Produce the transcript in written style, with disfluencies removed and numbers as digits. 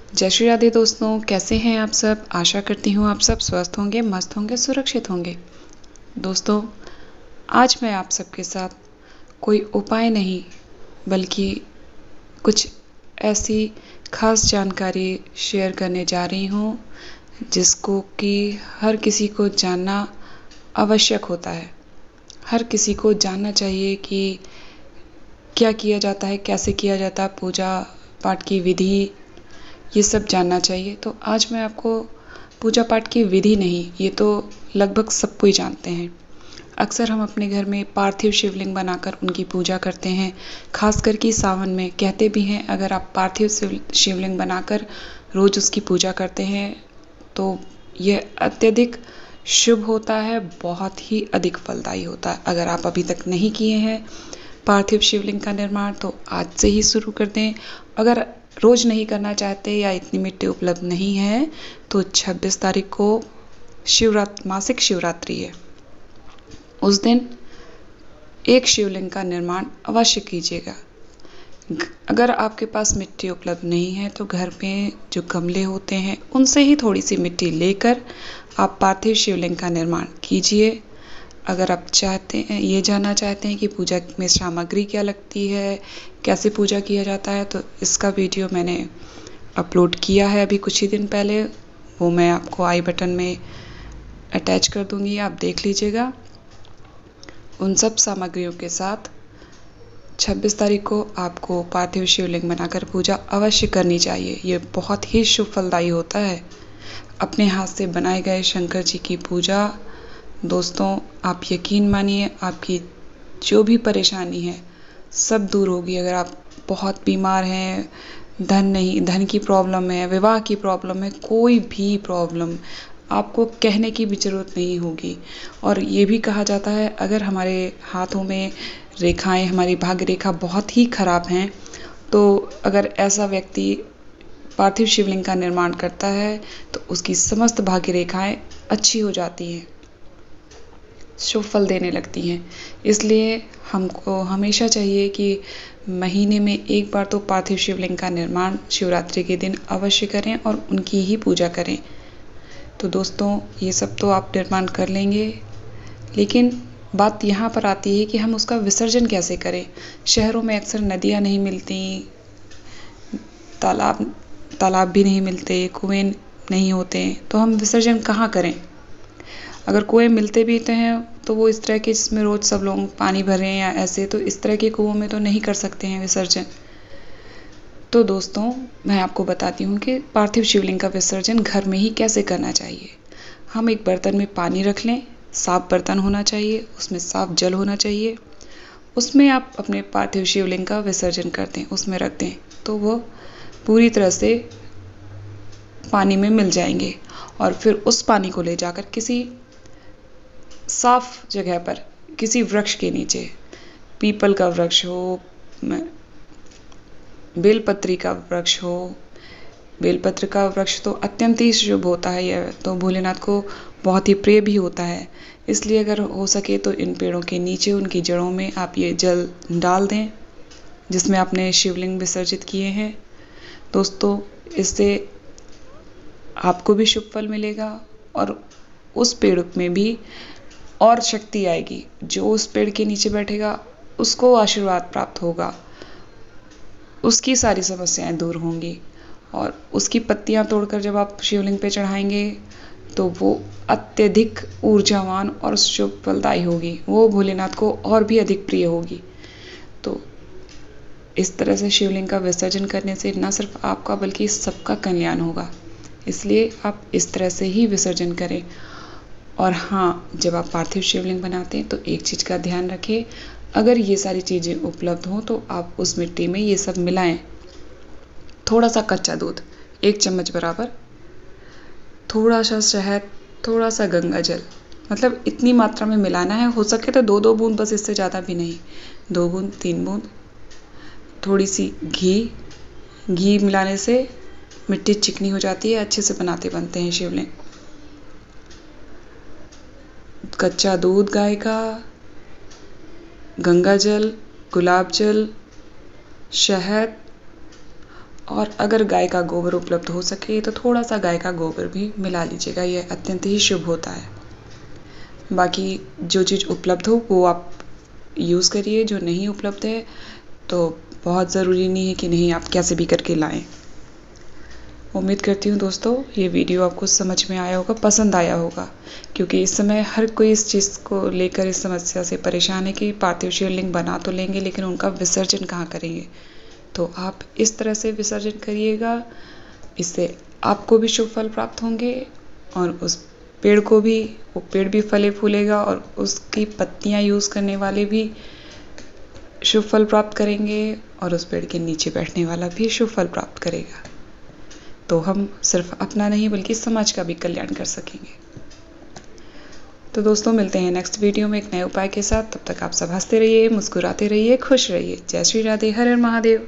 जय श्री राधे दोस्तों, कैसे हैं आप सब। आशा करती हूँ आप सब स्वस्थ होंगे, मस्त होंगे, सुरक्षित होंगे। दोस्तों, आज मैं आप सबके साथ कोई उपाय नहीं बल्कि कुछ ऐसी खास जानकारी शेयर करने जा रही हूँ जिसको कि हर किसी को जानना आवश्यक होता है। हर किसी को जानना चाहिए कि क्या किया जाता है, कैसे किया जाता है, पूजा पाठ की विधि, ये सब जानना चाहिए। तो आज मैं आपको पूजा पाठ की विधि नहीं, ये तो लगभग सब कोई जानते हैं। अक्सर हम अपने घर में पार्थिव शिवलिंग बनाकर उनकी पूजा करते हैं। खासकर कि सावन में कहते भी हैं, अगर आप पार्थिव शिवलिंग बनाकर रोज़ उसकी पूजा करते हैं तो यह अत्यधिक शुभ होता है, बहुत ही अधिक फलदायी होता है। अगर आप अभी तक नहीं किए हैं पार्थिव शिवलिंग का निर्माण तो आज से ही शुरू कर दें। अगर रोज़ नहीं करना चाहते या इतनी मिट्टी उपलब्ध नहीं है तो 26 तारीख को मासिक शिवरात्रि है, उस दिन एक शिवलिंग का निर्माण अवश्य कीजिएगा। अगर आपके पास मिट्टी उपलब्ध नहीं है तो घर में जो गमले होते हैं उनसे ही थोड़ी सी मिट्टी लेकर आप पार्थिव शिवलिंग का निर्माण कीजिए। अगर आप चाहते हैं, ये जानना चाहते हैं कि पूजा में सामग्री क्या लगती है, कैसे पूजा किया जाता है, तो इसका वीडियो मैंने अपलोड किया है अभी कुछ ही दिन पहले। वो मैं आपको आई बटन में अटैच कर दूंगी, आप देख लीजिएगा। उन सब सामग्रियों के साथ 26 तारीख को आपको पार्थिव शिवलिंग बनाकर पूजा अवश्य करनी चाहिए। ये बहुत ही शुभ फलदायी होता है। अपने हाथ से बनाए गए शंकर जी की पूजा, दोस्तों आप यकीन मानिए आपकी जो भी परेशानी है सब दूर होगी। अगर आप बहुत बीमार हैं, धन की प्रॉब्लम है, विवाह की प्रॉब्लम है, कोई भी प्रॉब्लम, आपको कहने की भी ज़रूरत नहीं होगी। और ये भी कहा जाता है, अगर हमारे हाथों में रेखाएं, हमारी भाग्य रेखा बहुत ही खराब हैं तो अगर ऐसा व्यक्ति पार्थिव शिवलिंग का निर्माण करता है तो उसकी समस्त भाग्य रेखाएं अच्छी हो जाती हैं, शुभ फल देने लगती हैं। इसलिए हमको हमेशा चाहिए कि महीने में एक बार तो पार्थिव शिवलिंग का निर्माण शिवरात्रि के दिन अवश्य करें और उनकी ही पूजा करें। तो दोस्तों, ये सब तो आप निर्माण कर लेंगे, लेकिन बात यहाँ पर आती है कि हम उसका विसर्जन कैसे करें। शहरों में अक्सर नदियाँ नहीं मिलती, तालाब भी नहीं मिलते, कुएं नहीं होते, तो हम विसर्जन कहाँ करें। अगर कुएं मिलते भी तो हैं तो वो इस तरह के जिसमें रोज़ सब लोग पानी भरें या ऐसे, तो इस तरह के कुओं में तो नहीं कर सकते हैं विसर्जन। तो दोस्तों, मैं आपको बताती हूँ कि पार्थिव शिवलिंग का विसर्जन घर में ही कैसे करना चाहिए। हम एक बर्तन में पानी रख लें, साफ बर्तन होना चाहिए, उसमें साफ जल होना चाहिए। उसमें आप अपने पार्थिव शिवलिंग का विसर्जन कर दें, उसमें रख दें, तो वो पूरी तरह से पानी में मिल जाएंगे। और फिर उस पानी को ले जाकर किसी साफ जगह पर, किसी वृक्ष के नीचे, पीपल का वृक्ष हो, बेलपत्री का वृक्ष हो। बेलपत्र का वृक्ष तो अत्यंत ही शुभ होता है, यह तो भोलेनाथ को बहुत ही प्रिय भी होता है। इसलिए अगर हो सके तो इन पेड़ों के नीचे, उनकी जड़ों में आप ये जल डाल दें जिसमें आपने शिवलिंग विसर्जित किए हैं। दोस्तों, इससे आपको भी शुभ फल मिलेगा और उस पेड़ में भी और शक्ति आएगी। जो उस पेड़ के नीचे बैठेगा उसको आशीर्वाद प्राप्त होगा, उसकी सारी समस्याएं दूर होंगी। और उसकी पत्तियां तोड़कर जब आप शिवलिंग पे चढ़ाएंगे तो वो अत्यधिक ऊर्जावान और शुभ फलदायी होगी, वो भोलेनाथ को और भी अधिक प्रिय होगी। तो इस तरह से शिवलिंग का विसर्जन करने से न सिर्फ आपका बल्कि सबका कल्याण होगा। इसलिए आप इस तरह से ही विसर्जन करें। और हाँ, जब आप पार्थिव शिवलिंग बनाते हैं तो एक चीज़ का ध्यान रखें, अगर ये सारी चीज़ें उपलब्ध हों तो आप उस मिट्टी में ये सब मिलाएं। थोड़ा सा कच्चा दूध 1 चम्मच बराबर, थोड़ा सा शहद, थोड़ा सा गंगा जल, मतलब इतनी मात्रा में मिलाना है। हो सके तो 2-2 बूंद, बस इससे ज़्यादा भी नहीं, 2 बूंद 3 बूंद। थोड़ी सी घी मिलाने से मिट्टी चिकनी हो जाती है, अच्छे से बनते हैं शिवलिंग। कच्चा दूध गाय का, गंगा जल, गुलाब जल, शहद और अगर गाय का गोबर उपलब्ध हो सके तो थोड़ा सा गाय का गोबर भी मिला लीजिएगा, यह अत्यंत ही शुभ होता है। बाकी जो चीज़ उपलब्ध हो वो आप यूज़ करिए, जो नहीं उपलब्ध है तो बहुत ज़रूरी नहीं है कि नहीं आप कैसे भी करके लाएं। उम्मीद करती हूँ दोस्तों ये वीडियो आपको समझ में आया होगा, पसंद आया होगा, क्योंकि इस समय हर कोई इस चीज़ को लेकर इस समस्या से परेशान है कि पार्थिव शिवलिंग बना तो लेंगे लेकिन उनका विसर्जन कहाँ करेंगे। तो आप इस तरह से विसर्जन करिएगा, इससे आपको भी शुभ फल प्राप्त होंगे और उस पेड़ को भी, वो पेड़ भी फले फूलेगा और उसकी पत्तियाँ यूज़ करने वाले भी शुभ फल प्राप्त करेंगे और उस पेड़ के नीचे बैठने वाला भी शुभ फल प्राप्त करेगा। तो हम सिर्फ अपना नहीं बल्कि समाज का भी कल्याण कर सकेंगे। तो दोस्तों मिलते हैं नेक्स्ट वीडियो में एक नए उपाय के साथ। तब तक आप सब हंसते रहिए, मुस्कुराते रहिए, खुश रहिए। जय श्री राधे, हर हर महादेव।